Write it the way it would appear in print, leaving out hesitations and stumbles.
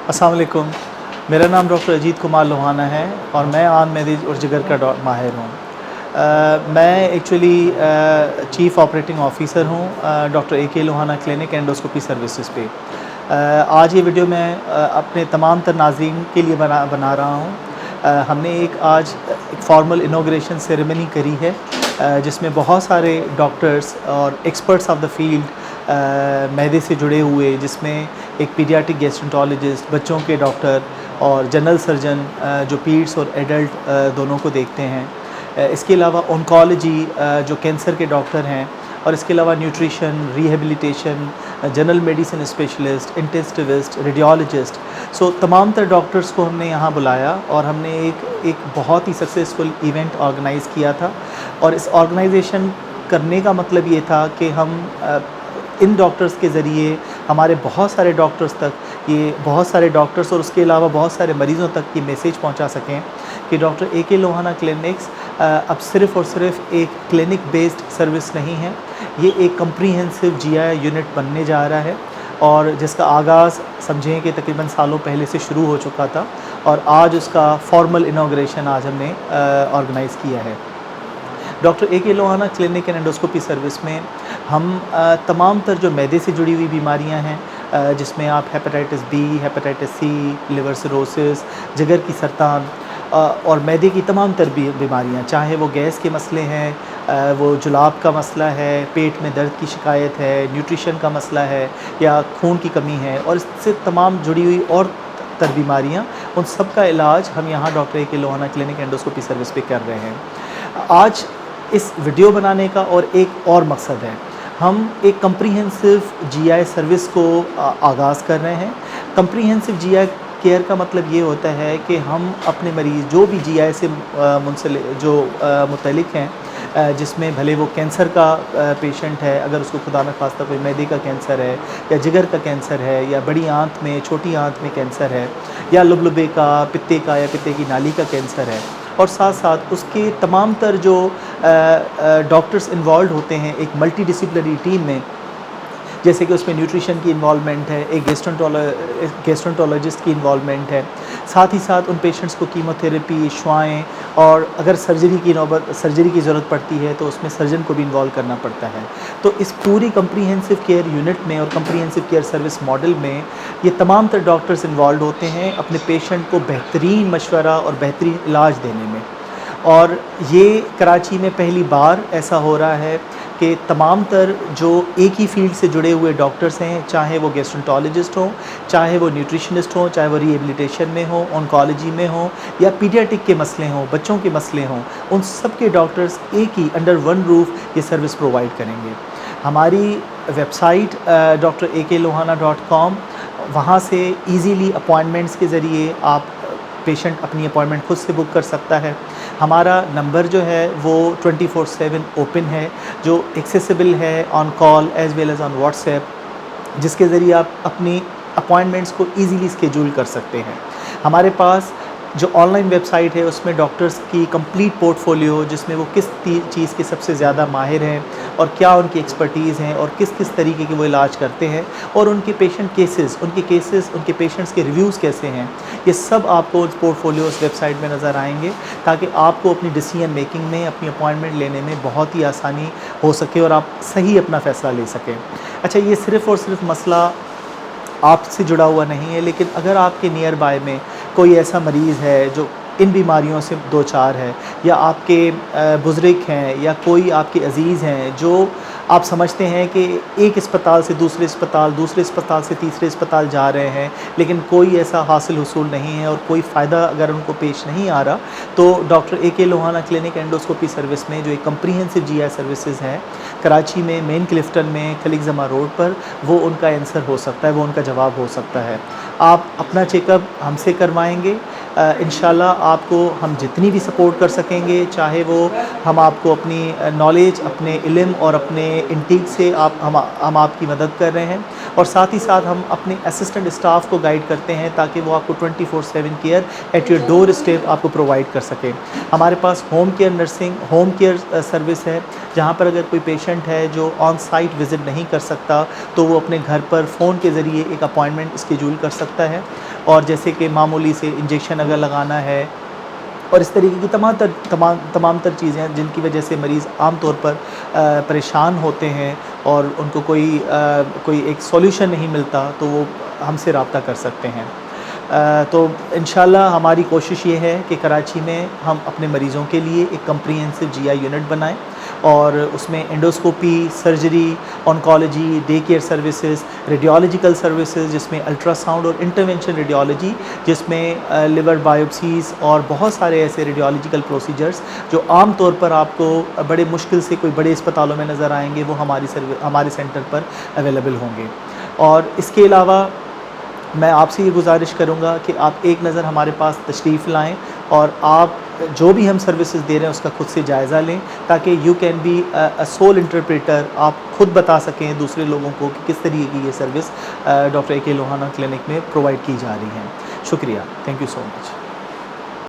अस्सलाम वालेकुम। मेरा नाम डॉक्टर अजीत कुमार लोहाना है और मैं आंत मैदेज और जिगर का माहिर हूँ। मैं एक्चुअली चीफ़ ऑपरेटिंग ऑफिसर हूँ doctor AK Lohana clinic endoscopy services पे। आज ये वीडियो मैं अपने तमाम तर नाज़रीन के लिए बना रहा हूँ। हमने आज एक फॉर्मल इनॉग्रेशन सेरेमनी करी है जिसमें बहुत सारे डॉक्टर्स और एक्सपर्ट्स ऑफ द फील्ड मैदे से जुड़े हुए, जिसमें एक पीडियाट्रिक गैस्ट्रोंटोलॉजिस्ट, बच्चों के डॉक्टर और जनरल सर्जन जो पीड्स और एडल्ट दोनों को देखते हैं। इसके अलावा ऑन्कोलॉजी जो कैंसर के डॉक्टर हैं, और इसके अलावा nutrition, rehabilitation, general medicine specialist, intensivist, radiologist, so तमाम तर डॉक्टर्स को हमने यहाँ बुलाया और हमने एक बहुत ही सक्सेसफुल इवेंट ऑर्गेनाइज़ किया था। और इस ऑर्गेनाइजेशन करने का मतलब ये था कि हम इन डॉक्टर्स के ज़रिए हमारे बहुत सारे डॉक्टर्स और उसके अलावा बहुत सारे मरीज़ों तक ये मैसेज पहुंचा सकें कि डॉक्टर AK लोहाना क्लिनिक्स अब सिर्फ़ और सिर्फ एक क्लिनिक बेस्ड सर्विस नहीं है, ये एक कम्प्रीहेंसिव GI यूनिट बनने जा रहा है, और जिसका आगाज़ समझें कि तकरीबन सालों पहले से शुरू हो चुका था और आज उसका फॉर्मल इनॉग्रेशन आज हमने ऑर्गेनाइज़ किया है। Doctor AK Lohana clinic and endoscopy service में हम तमाम तर जो मैदे से जुड़ी हुई बीमारियां हैं, जिसमें आप hepatitis B, hepatitis C, liver cirrhosis, जिगर की सरतान और मैदे की तमाम तर बीमारियां, चाहे वो गैस के मसले हैं, वो जुलाब का मसला है, पेट में दर्द की शिकायत है, न्यूट्रिशन का मसला है, या खून की कमी है, और इससे तमाम जुड़ी हुई और तर बीमारियां, उन सब का इलाज हम यहाँ doctor AK Lohana clinic endoscopy service पे कर रहे हैं। आज इस वीडियो बनाने का और एक और मकसद है, हम एक कम्प्रीहेंसिव GI सर्विस को आगाज़ कर रहे हैं। कम्प्रीहेंसिव GI केयर का मतलब ये होता है कि हम अपने मरीज़ जो भी GI से मुतल्लिक़ हैं, जिसमें भले वो कैंसर का पेशेंट है, अगर उसको खुदा न खास्ता कोई मैदे का कैंसर है, या जिगर का कैंसर है, या बड़ी आंत में, छोटी आंत में कैंसर है, या लुबलुबे का, पित्ते का या पित्ते की नाली का कैंसर है, और साथ साथ उसके तमाम तर जो डॉक्टर्स इन्वॉल्व होते हैं एक मल्टी डिसिप्लिनरी टीम में, जैसे कि उसमें न्यूट्रिशन की इन्वॉल्वमेंट है, एक गैस्ट्रोंटोलॉजिस्ट की इन्वॉल्वमेंट है, साथ ही साथ उन पेशेंट्स को कीमोथेरेपी, शुआएँ, और अगर सर्जरी की ज़रूरत पड़ती है तो उसमें सर्जन को भी इन्वॉल्व करना पड़ता है। तो इस पूरी कम्प्रीहेंसिव केयर यूनिट में और कम्प्रीहेंसिव केयर सर्विस मॉडल में ये तमाम तर डॉक्टर्स इन्वॉल्व होते हैं अपने पेशेंट को बेहतरीन मशवरा और बेहतरीन इलाज देने में। और ये कराची में पहली बार ऐसा हो रहा है कि तमाम तर जो एक ही फील्ड से जुड़े हुए डॉक्टर्स हैं, चाहे वो गैस्ट्रोंटोलॉजिस्ट हों, चाहे वो न्यूट्रिशनिस्ट हों, चाहे वो रिहेबिलिटेशन में हों, ऑन्कोलॉजी में हों, या पीडियाट्रिक के मसले हों, बच्चों के मसले हों, उन सब के डॉक्टर्स एक ही अंडर वन रूफ ये सर्विस प्रोवाइड करेंगे। हमारी वेबसाइट drAKlohana.com, वहाँ से ईज़िली अपॉइंटमेंट्स के ज़रिए आप पेशेंट अपनी अपॉइंटमेंट खुद से बुक कर सकता है। हमारा नंबर जो है वो 24/7 ओपन है, जो एक्सेसिबल है on call as well as on WhatsApp, जिसके ज़रिए आप अपनी अपॉइंटमेंट्स को ईज़िली स्केड्यूल कर सकते हैं। हमारे पास जो ऑनलाइन वेबसाइट है उसमें डॉक्टर्स की कंप्लीट पोर्टफोलियो, जिसमें वो किस चीज़ के सबसे ज़्यादा माहिर हैं और क्या उनकी एक्सपर्टीज़ हैं और किस किस तरीके के वो इलाज करते हैं, और उनके उनके पेशेंट्स के रिव्यूज़ कैसे हैं, ये सब आपको उस पोर्टफोलियो उस वेबसाइट में नज़र आएंगे, ताकि आपको अपनी डिसीजन मेकिंग में, अपनी अपॉइंटमेंट लेने में बहुत ही आसानी हो सके और आप सही अपना फ़ैसला ले सकें। अच्छा, ये सिर्फ़ और सिर्फ मसला आपसे जुड़ा हुआ नहीं है, लेकिन अगर आपके नियर बाय में कोई ऐसा मरीज़ है जो इन बीमारियों से दो चार है, या आपके बुज़ुर्ग हैं, या कोई आपके अज़ीज़ हैं जो आप समझते हैं कि एक अस्पताल से दूसरे अस्पताल से तीसरे अस्पताल जा रहे हैं, लेकिन कोई ऐसा हासिल हुसूल नहीं है और कोई फ़ायदा अगर उनको पेश नहीं आ रहा, तो doctor AK Lohana clinic endoscopy service में जो एक कम्प्रीहेंसिव GI सर्विसेज हैं कराची में, मेन क्लिफ्टन में, खलीक जमा रोड पर, वो उनका आंसर हो सकता है, वो उनका जवाब हो सकता है। आप अपना चेकअप हमसे करवाएंगे, इंशाल्लाह आपको हम जितनी भी सपोर्ट कर सकेंगे, चाहे वो हम आपको अपनी नॉलेज, अपने इल्म और अपने इंटीक से हम आपकी मदद कर रहे हैं, اور ساتھ ہی ساتھ ہم اپنے اسسٹنٹ اسٹاف کو گائیڈ کرتے ہیں تاکہ وہ آپ کو 24/7 care at your doorstep آپ کو پرووائڈ کر سکیں. ہمارے پاس home care nursing home care service ہے جہاں پر اگر کوئی پیشنٹ ہے جو آن سائٹ وزٹ نہیں کر سکتا تو وہ اپنے گھر پر فون کے ذریعے ایک اپوائنٹمنٹ اسکیجول کر سکتا ہے. اور جیسے کہ معمولی سے انجیکشن اگر لگانا ہے اور اس طریقے کی تمام تر چیزیں ہیں جن کی وجہ سے مریض عام طور پر پریشان ہوتے ہیں اور ان کو کوئی ایک سولیوشن نہیں ملتا تو وہ ہم سے رابطہ کر سکتے ہیں. تو انشاءاللہ ہماری کوشش یہ ہے کہ کراچی میں ہم اپنے مریضوں کے لیے ایک کمپریہنسو GI یونٹ بنائیں اور اس میں endoscopy, surgery, oncology, day care services, radiological services جس میں الٹرا ساؤنڈ اور انٹرونشن ریڈیولوجی جس میں لیور بایوپسیز اور بہت سارے ایسے ریڈیولوجیکل پروسیجرز جو عام طور پر آپ کو بڑے مشکل سے کوئی بڑے اسپتالوں میں نظر آئیں گے وہ ہمارے سینٹر پر اویلیبل ہوں گے. اور اس کے علاوہ میں آپ سے یہ گزارش کروں گا کہ آپ ایک نظر ہمارے پاس تشریف لائیں اور آپ جو بھی ہم سروسز دے رہے ہیں اس کا خود سے جائزہ لیں تاکہ you can be a sole interpreter. آپ خود بتا سکیں دوسرے لوگوں کو کہ کس طریقے کی یہ service doctor AK Lohana clinic میں پرووائڈ کی جا رہی ہیں. شکریہ. Thank you so much.